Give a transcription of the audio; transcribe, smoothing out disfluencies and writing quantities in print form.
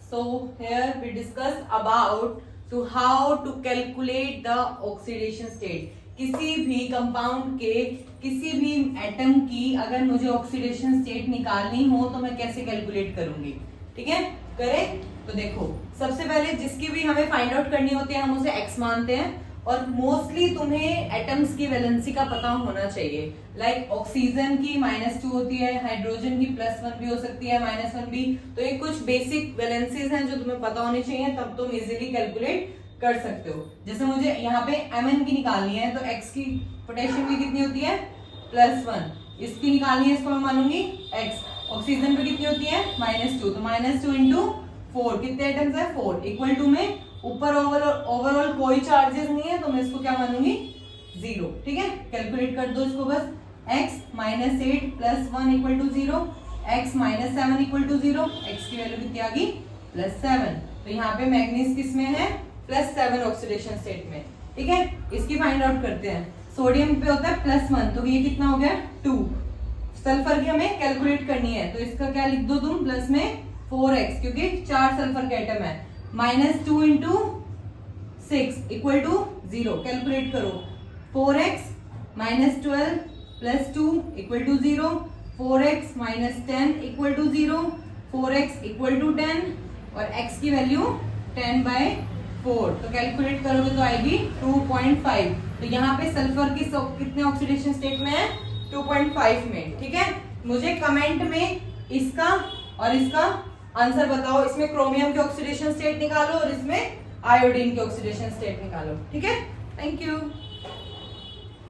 So here we discuss about to how to calculate the oxidation state. किसी भी compound के किसी भी एटम की अगर मुझे ऑक्सीडेशन स्टेट निकालनी हो तो मैं कैसे कैलकुलेट करूंगी. ठीक है, करें. तो देखो, सबसे पहले जिसकी भी हमें फाइंड आउट करनी होती है हम उसे x मानते हैं और मोस्टली तुम्हें एटम्स की वैलेंसी का पता होना चाहिए. लाइक ऑक्सीजन की -2 होती है, हाइड्रोजन की +1 भी हो सकती है, -1 भी. तो ये कुछ बेसिक वैलेंसीज हैं जो तुम्हें पता होनी चाहिए, तब तुम इजीली कैलकुलेट कर सकते हो. जैसे मुझे यहाँ पे Mn की निकालनी है तो x की पोटेशियम की कितनी होती है +1, इसकी निकालनी है, इसको मैं मानूंगी x. ऑक्सीजन पे कितनी होती है -2, तो -2 इंटू 4, कितने आइटम्स है 4, इक्वल टू में ऊपर ओवरऑल कोई चार्जेस नहीं है तो मैं इसको क्या मानूंगी 0. ठीक है, कैलकुलेट कर दो इसको बस. x -8 + 1 equal to 0, x -7 equal to 0, x की वैल्यू कितनी आ गई +7. तो यहाँ पे मैग्नीज किस में है +7 ऑक्सीडेशन स्टेट में. ठीक है, इसकी फाइंड आउट करते हैं. सोडियम पे होता है +1, तो ये कितना हो गया 2. सल्फर की हमें कैलकुलेट करनी है तो इसका क्या लिख दो तुम, प्लस में 4x, क्योंकि 4 सल्फर के एटम है. -2 इंटू 6 इक्वल टू 0. कैलकुलेट करो. 4x -12 + 2 equal to 0, 4x -10 equal to 0, 4x equal to 10 और x की वैल्यू 10/4. तो कैलकुलेट करोगे तो आएगी 2.5. तो यहाँ पे सल्फर की कितने ऑक्सीडेशन स्टेट में है 2.5 में. ठीक है, मुझे कमेंट में इसका और इसका आंसर बताओ. इसमें क्रोमियम की ऑक्सीडेशन स्टेट निकालो और इसमें आयोडीन की ऑक्सीडेशन स्टेट निकालो. ठीक है, थैंक यू.